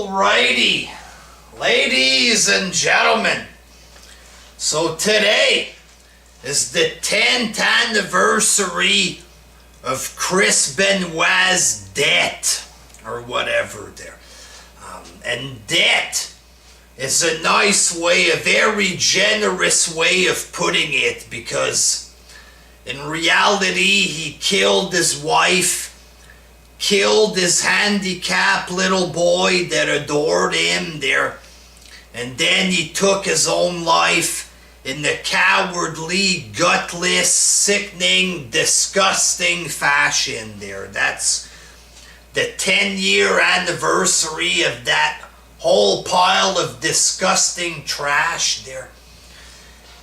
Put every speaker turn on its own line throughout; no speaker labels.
Alrighty, ladies and gentlemen, so today is the 10th anniversary of Chris Benoit's death, or whatever there. And death is a nice way, a very generous way of putting it, because in reality he killed his wife, killed his handicapped little boy that adored him there, and then he took his own life in the cowardly, gutless, sickening, disgusting fashion there. That's the 10-year anniversary of that whole pile of disgusting trash there.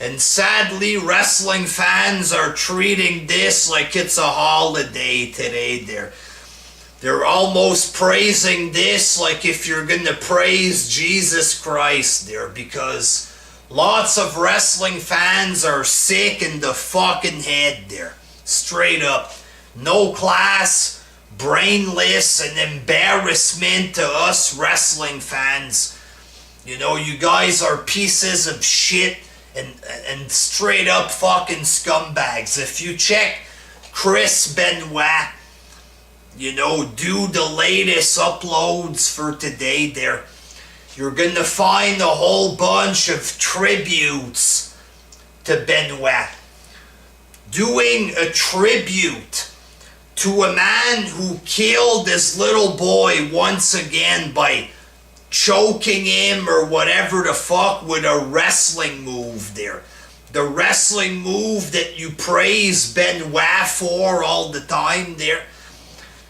And sadly, wrestling fans are treating this like it's a holiday today there. They're almost praising this like if you're going to praise Jesus Christ there, because lots of wrestling fans are sick in the fucking head there. Straight up. No class, brainless, and embarrassment to us wrestling fans. You know, you guys are pieces of shit and straight up fucking scumbags. If you check Chris Benoit, you know, do the latest uploads for today there, you're going to find a whole bunch of tributes to Benoit. Doing a tribute to a man who killed his little boy once again by choking him or whatever the fuck with a wrestling move there. The wrestling move that you praise Benoit for all the time there.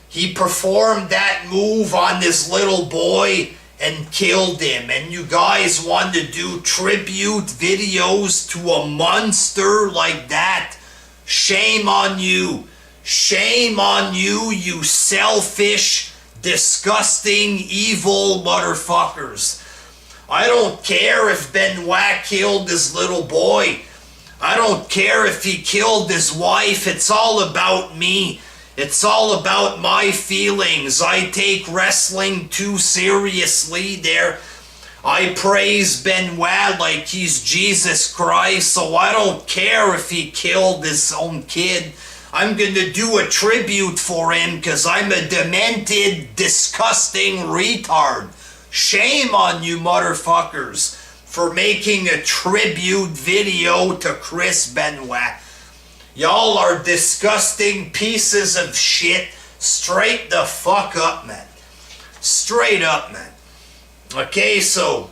He performed that move on this little boy and killed him. And you guys want to do tribute videos to a monster like that? Shame on you. Shame on you, you selfish, disgusting, evil motherfuckers. I don't care if Benoit killed his little boy. I don't care if he killed his wife. It's all about me. It's all about my feelings. I take wrestling too seriously there. I praise Benoit like he's Jesus Christ, so I don't care if he killed his own kid. I'm going to do a tribute for him because I'm a demented, disgusting retard. Shame on you motherfuckers for making a tribute video to Chris Benoit. Y'all are disgusting pieces of shit. Straight the fuck up, man. Straight up, man. Okay, so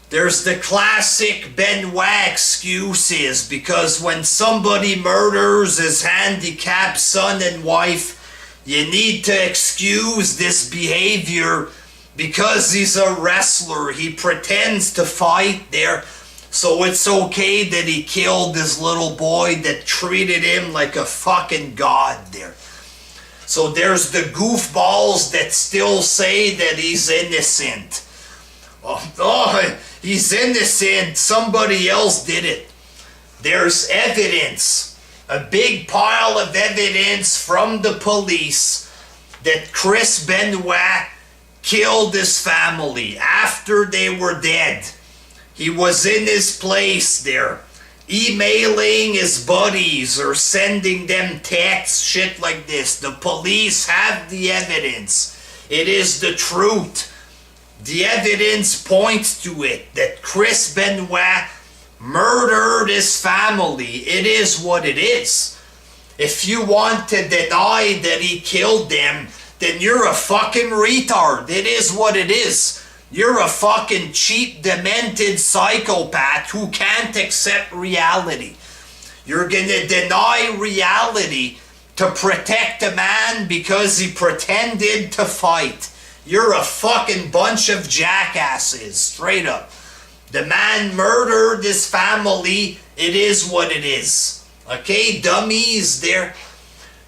there's the classic Benoit excuses, because when somebody murders his handicapped son and wife, you need to excuse this behavior because he's a wrestler. He pretends to fight there. So it's okay that he killed this little boy that treated him like a fucking god there. So there's the goofballs that still say that he's innocent. Oh, he's innocent. Somebody else did it. There's evidence, a big pile of evidence from the police that Chris Benoit killed his family after they were dead. He was in his place there, emailing his buddies or sending them texts, shit like this. The police have the evidence. It is the truth. The evidence points to it, that Chris Benoit murdered his family. It is what it is. If you want to deny that he killed them, then you're a fucking retard. It is what it is. You're a fucking cheap, demented psychopath who can't accept reality. You're gonna deny reality to protect a man because he pretended to fight. You're a fucking bunch of jackasses, straight up. The man murdered his family. It is what it is. Okay, dummies there.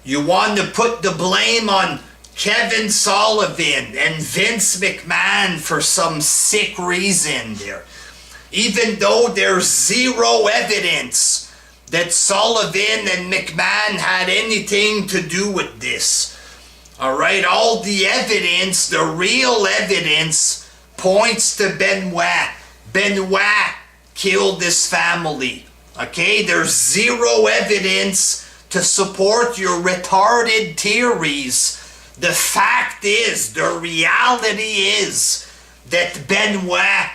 You want to put the blame on Kevin Sullivan and Vince McMahon for some sick reason there. Even though there's zero evidence that Sullivan and McMahon had anything to do with this. Alright, all the evidence, the real evidence, points to Benoit. Benoit killed his family. Okay, there's zero evidence to support your retarded theories. The fact is, the reality is that Benoit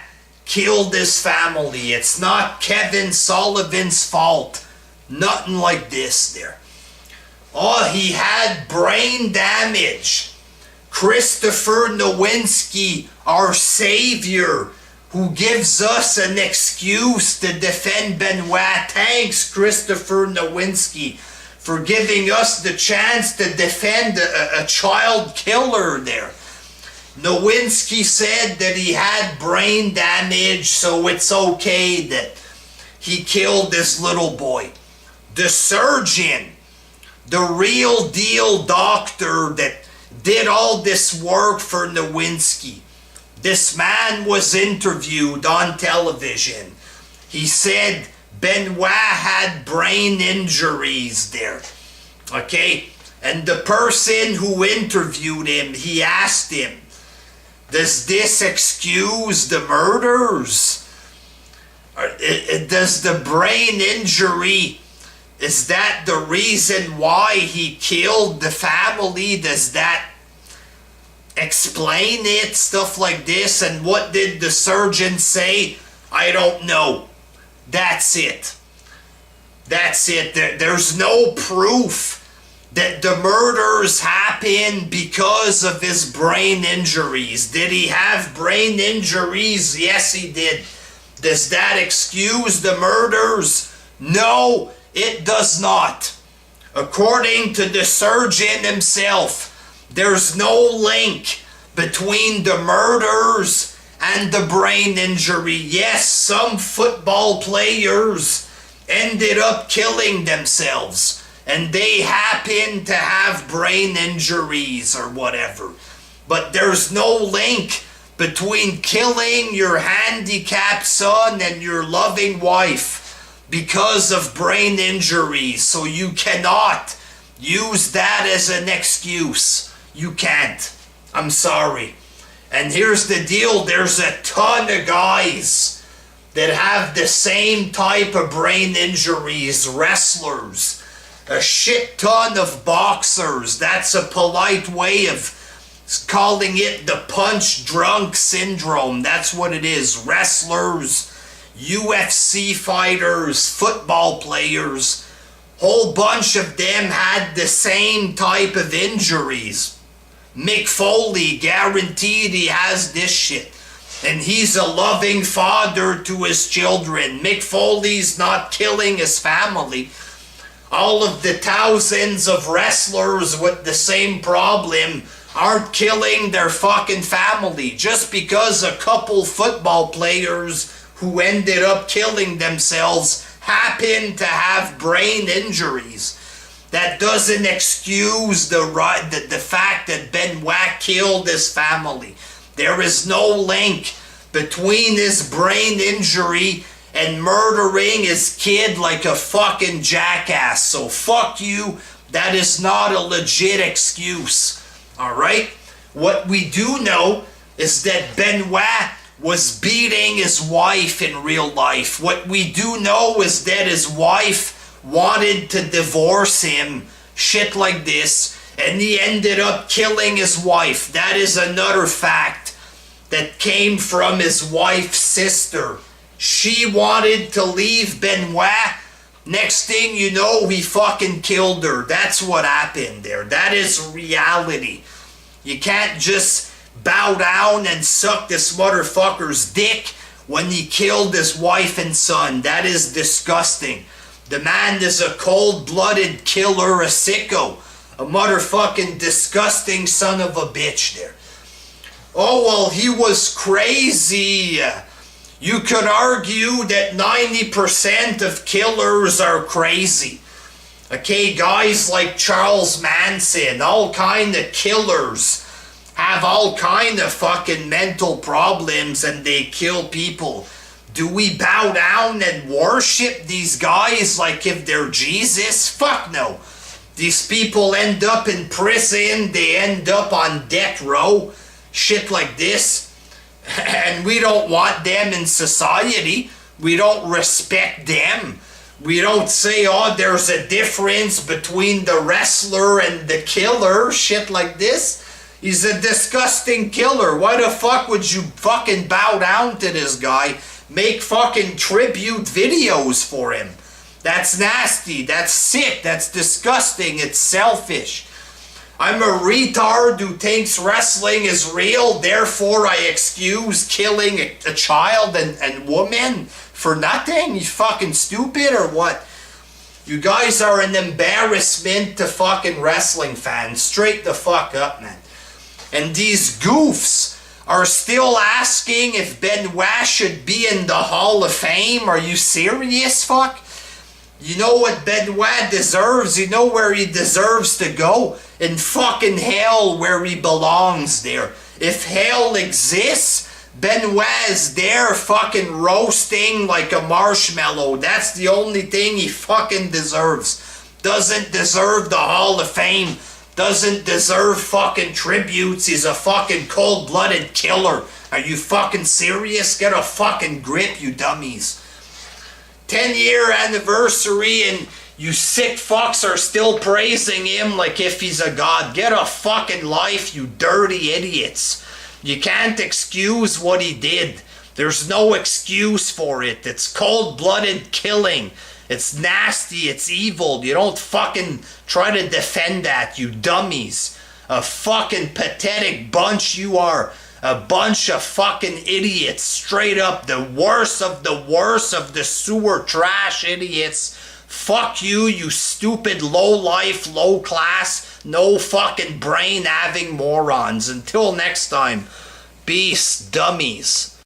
killed his family. It's not Kevin Sullivan's fault. Nothing like this there. Oh, he had brain damage. Christopher Nowinski, our savior, who gives us an excuse to defend Benoit. Thanks, Christopher Nowinski, for giving us the chance to defend a child killer there. Nowinski said that he had brain damage, so it's okay that he killed this little boy. The surgeon, the real deal doctor that did all this work for Nowinski, this man was interviewed on television. He said Benoit had brain injuries there. Okay? And the person who interviewed him, he asked him, does this excuse the murders? Does the brain injury, is that the reason why he killed the family? Does that explain it? Stuff like this. And what did the surgeon say? I don't know. That's it. That's it. There's no proof that the murders happened because of his brain injuries. Did he have brain injuries? Yes, he did. Does that excuse the murders? No, it does not. According to the surgeon himself, there's no link between the murders and the brain injury. Yes, some football players ended up killing themselves, and they happen to have brain injuries or whatever. But there's no link between killing your handicapped son and your loving wife because of brain injuries. So you cannot use that as an excuse. You can't. I'm sorry. And here's the deal. There's a ton of guys that have the same type of brain injuries. Wrestlers. A shit ton of boxers. That's a polite way of calling it the punch drunk syndrome. That's what it is. Wrestlers, UFC fighters, football players, whole bunch of them had the same type of injuries. Mick Foley, guaranteed he has this shit. And he's a loving father to his children. Mick Foley's not killing his family. All of the thousands of wrestlers with the same problem aren't killing their fucking family just because a couple football players who ended up killing themselves happen to have brain injuries. That doesn't excuse the fact that Benoit killed his family. There is no link between his brain injury and murdering his kid like a fucking jackass. So fuck you. That is not a legit excuse. Alright? What we do know is that Benoit was beating his wife in real life. What we do know is that his wife wanted to divorce him, shit like this, and he ended up killing his wife. That is another fact that came from his wife's sister. She wanted to leave Benoit. Next thing you know, he fucking killed her. That's what happened there. That is reality. You can't just bow down and suck this motherfucker's dick when he killed his wife and son. That is disgusting. The man is a cold-blooded killer, a sicko, a motherfucking disgusting son of a bitch there. Oh, well, he was crazy. You could argue that 90% of killers are crazy. Okay, guys like Charles Manson, all kind of killers, have all kind of fucking mental problems and they kill people. Do we bow down and worship these guys like if they're Jesus? Fuck no. These people end up in prison, they end up on death row, shit like this. And we don't want them in society. We don't respect them. We don't say, oh, there's a difference between the wrestler and the killer, shit like this. He's a disgusting killer. Why the fuck would you fucking bow down to this guy? Make fucking tribute videos for him. That's nasty. That's sick. That's disgusting. It's selfish. I'm a retard who thinks wrestling is real, therefore I excuse killing a child and woman for nothing? You fucking stupid or what? You guys are an embarrassment to fucking wrestling fans. Straight the fuck up, man. And these goofs are still asking if Benoit should be in the Hall of Fame. Are you serious, fuck? You know what Benoit deserves? You know where he deserves to go? In fucking hell, where he belongs there. If hell exists, Benoit is there fucking roasting like a marshmallow. That's the only thing he fucking deserves. Doesn't deserve the Hall of Fame. Doesn't deserve fucking tributes. He's a fucking cold-blooded killer. Are you fucking serious? Get a fucking grip, you dummies. 10-year anniversary and you sick fucks are still praising him like if he's a god. Get a fucking life, you dirty idiots. You can't excuse what he did. There's no excuse for it. It's cold-blooded killing. It's nasty. It's evil. You don't fucking try to defend that, you dummies. A fucking pathetic bunch you are. A bunch of fucking idiots. Straight up the worst of the sewer trash idiots. Fuck you, you stupid low-life, low-class, no fucking brain-having morons. Until next time, peace, dummies.